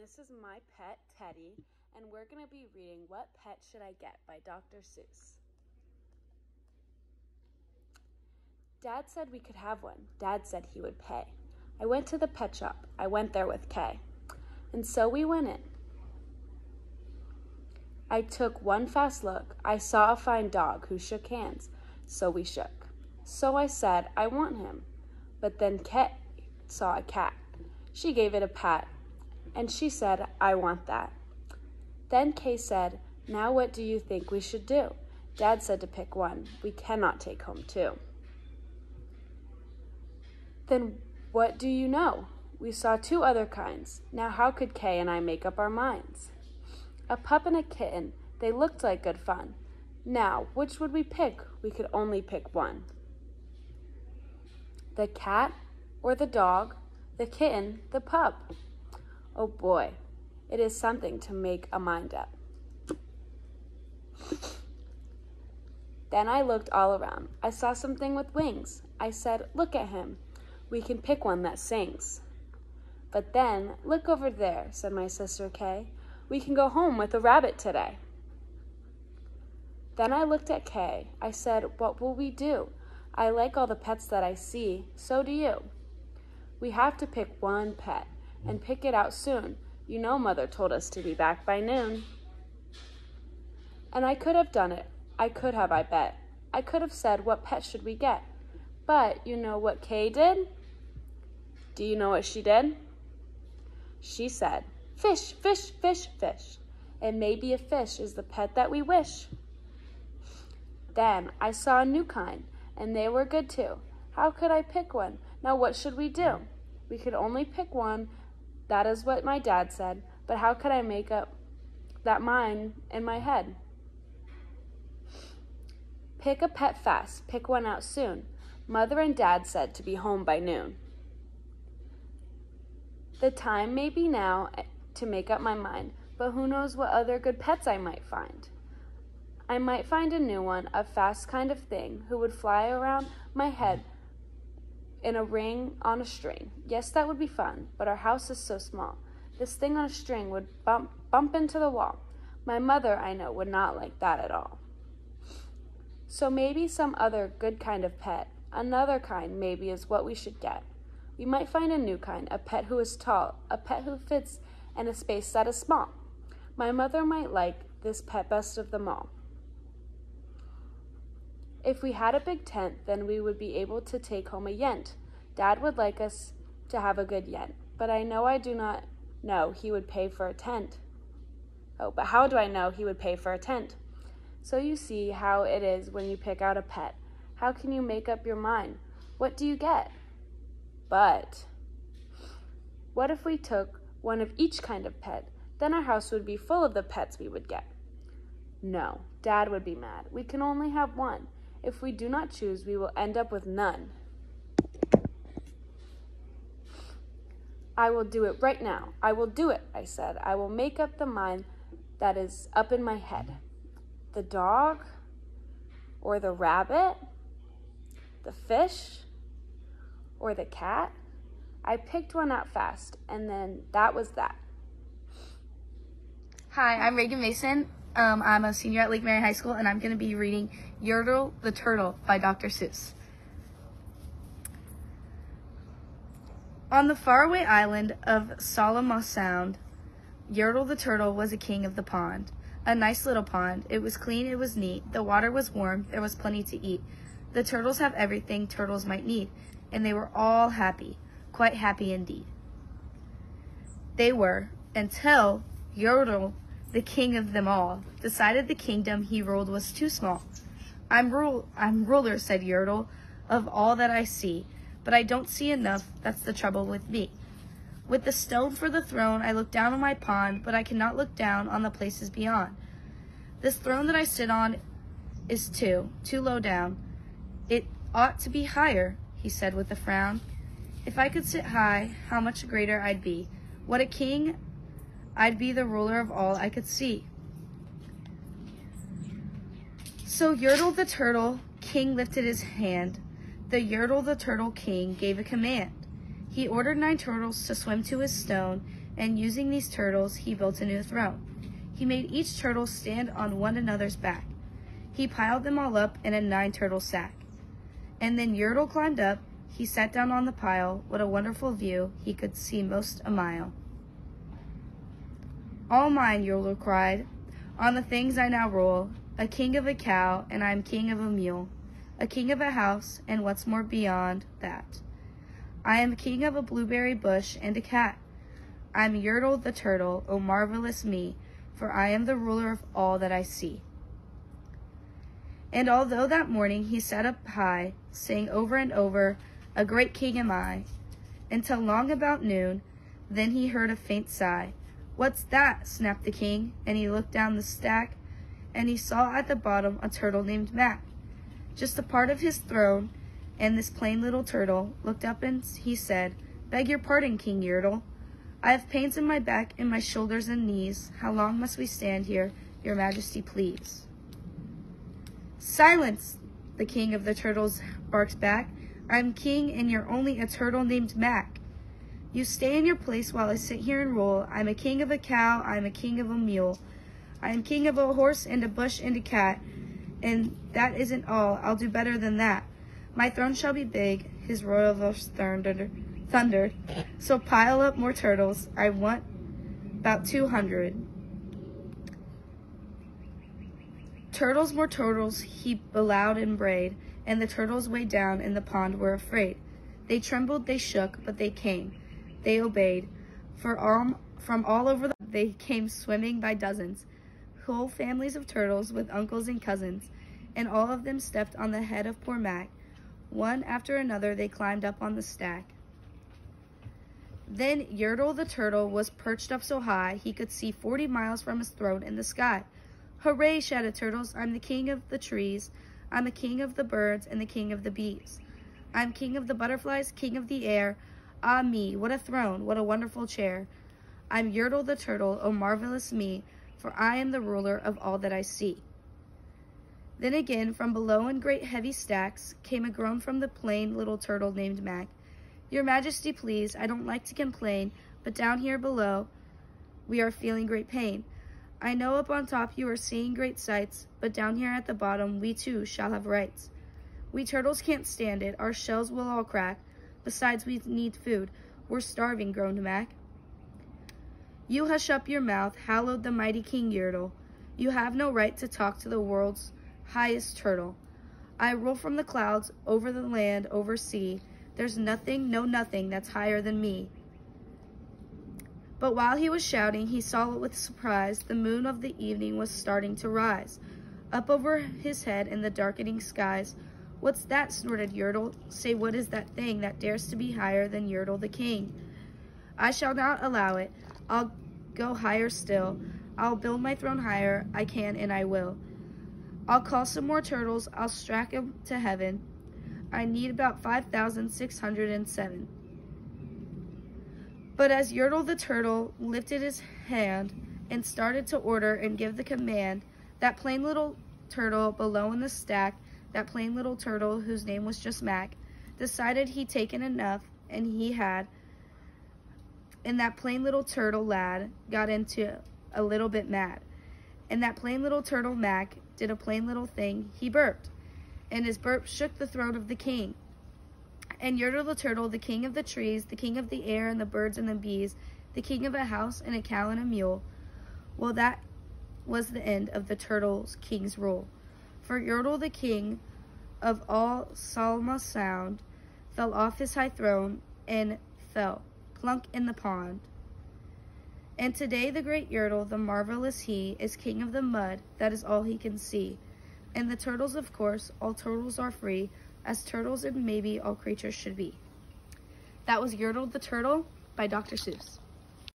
this is my pet, Teddy, and we're going to be reading What Pet Should I Get by Dr. Seuss. Dad said we could have one. Dad said he would pay. I went to the pet shop. I went there with Kay. And so we went in. I took one fast look. I saw a fine dog who shook hands. So we shook. So I said, I want him. But then Kay saw a cat. She gave it a pat. And she said, I want that. Then Kay said, now what do you think we should do? Dad said to pick one. We cannot take home two. Then what do you know? We saw two other kinds. Now how could Kay and I make up our minds? A pup and a kitten, they looked like good fun. Now, which would we pick? We could only pick one. The cat or the dog, the kitten, the pup. Oh boy, it is something to make a mind up. Then I looked all around. I saw something with wings. I said, look at him. We can pick one that sings. But then, look over there, said my sister Kay. We can go home with a rabbit today. Then I looked at Kay. I said, what will we do? I like all the pets that I see. So do you. We have to pick one pet and pick it out soon. You know Mother told us to be back by noon. And I could have done it. I could have, I bet. I could have said, what pet should we get? But you know what Kay did? Do you know what she did? She said, fish, fish, fish, fish. And maybe a fish is the pet that we wish. Then I saw a new kind, and they were good too. How could I pick one? Now what should we do? We could only pick one. That is what my dad said. But how could I make up that mind in my head? Pick a pet fast. Pick one out soon. Mother and Dad said to be home by noon. The time may be now to make up my mind, but who knows what other good pets I might find. I might find a new one, a fast kind of thing, who would fly around my head in a ring on a string. Yes, that would be fun, but our house is so small. This thing on a string would bump into the wall. My mother, I know, would not like that at all. So maybe some other good kind of pet, another kind maybe is what we should get. We might find a new kind, a pet who is tall, a pet who fits in a space that is small. My mother might like this pet best of them all. If we had a big tent, then we would be able to take home a yent. Dad would like us to have a good yent, but I do not know he would pay for a tent. Oh, but how do I know he would pay for a tent? So you see how it is when you pick out a pet. How can you make up your mind? What do you get? But what if we took one of each kind of pet? Then our house would be full of the pets we would get. No, Dad would be mad. We can only have one. If we do not choose, we will end up with none. I will do it right now. I will do it, I said. I will make up the mind that is up in my head. The dog, or the rabbit, the fish, or the cat. I picked one out fast, and then that was that. Hi, I'm Reagan Mason. I'm a senior at Lake Marion High School, and I'm going to be reading Yertle the Turtle by Dr. Seuss. On the faraway island of Solomon Sound, Yertle the Turtle was a king of the pond. A nice little pond. It was clean, it was neat. The water was warm, there was plenty to eat. The turtles have everything turtles might need, and they were all happy, quite happy indeed. They were, until Yertle, the king of them all, decided the kingdom he ruled was too small. I'm ruler, said Yertle, of all that I see, but I don't see enough, that's the trouble with me. With the stone for the throne, I look down on my pond, but I cannot look down on the places beyond. This throne that I sit on is too low down. It ought to be higher, he said with a frown. If I could sit high, how much greater I'd be. What a king! I'd be the ruler of all I could see. So Yertle the Turtle King lifted his hand. The Yertle the Turtle King gave a command. He ordered 9 turtles to swim to his stone, and using these turtles, he built a new throne. He made each turtle stand on one another's back. He piled them all up in a 9-turtle sack. And then Yertle climbed up. He sat down on the pile. What a wonderful view. He could see most a mile. All mine, Yertle cried, on the things I now rule. A king of a cow, and I am king of a mule. A king of a house, and what's more beyond that. I am king of a blueberry bush and a cat. I am Yertle the turtle, O marvelous me, for I am the ruler of all that I see. And although that morning he sat up high, saying over and over, a great king am I, until long about noon, then he heard a faint sigh. What's that? Snapped the king, and he looked down the stack, and he saw at the bottom a turtle named Mac, just a part of his throne, and this plain little turtle looked up and he said, Beg your pardon, King Yertle. I have pains in my back and my shoulders and knees. How long must we stand here, your majesty, please? Silence, the king of the turtles barked back. I'm king and you're only a turtle named Mac. You stay in your place while I sit here and rule. I'm a king of a cow, I'm a king of a mule. I am king of a horse and a bush and a cat. And that isn't all, I'll do better than that. My throne shall be big, his royal voice thundered. So pile up more turtles, I want about 200. Turtles, more turtles, he bellowed and brayed, and the turtles way down in the pond were afraid. They trembled, they shook, but they came. They obeyed. From all over they came swimming by dozens, whole families of turtles with uncles and cousins, and all of them stepped on the head of poor Mac. One after another they climbed up on the stack. Then Yertle the turtle was perched up so high he could see 40 miles from his throne in the sky. Hooray, shouted Turtles, I'm the king of the trees, I'm the king of the birds and the king of the bees. I'm king of the butterflies, king of the air. Ah me, what a throne, what a wonderful chair. I'm Yertle the turtle, O marvelous me, for I am the ruler of all that I see. Then again, from below in great heavy stacks, came a groan from the plain little turtle named Mac. Your majesty, please, I don't like to complain, but down here below, we are feeling great pain. I know up on top you are seeing great sights, but down here at the bottom, we too shall have rights. We turtles can't stand it, our shells will all crack. Besides, we need food. We're starving, groaned Mac. You hush up your mouth, hallowed the mighty King Yertle. You have no right to talk to the world's highest turtle. I rule from the clouds, over the land, over sea. There's nothing, no nothing, that's higher than me. But while he was shouting, he saw with surprise the moon of the evening was starting to rise. Up over his head in the darkening skies. What's that? Snorted Yertle. Say, what is that thing that dares to be higher than Yertle the king? I shall not allow it. I'll go higher still. I'll build my throne higher. I can and I will. I'll call some more turtles. I'll strike 'em to heaven. I need about 5,607. But as Yertle the turtle lifted his hand and started to order and give the command, that plain little turtle below in the stack, that plain little turtle whose name was just Mac, decided he'd taken enough, and he had, and that plain little turtle lad got into a little bit mad. And that plain little turtle Mac did a plain little thing, he burped, and his burp shook the throat of the king. And Yertle the turtle, the king of the trees, the king of the air and the birds and the bees, the king of a house and a cow and a mule, well, that was the end of the turtle's king's rule. For Yertle the king of all Salma Sound fell off his high throne and fell plunk in the pond. And today the great Yertle, the marvelous he, is king of the mud, that is all he can see. And the turtles, of course, all turtles are free, as turtles and maybe all creatures should be. That was Yertle the Turtle by Dr. Seuss.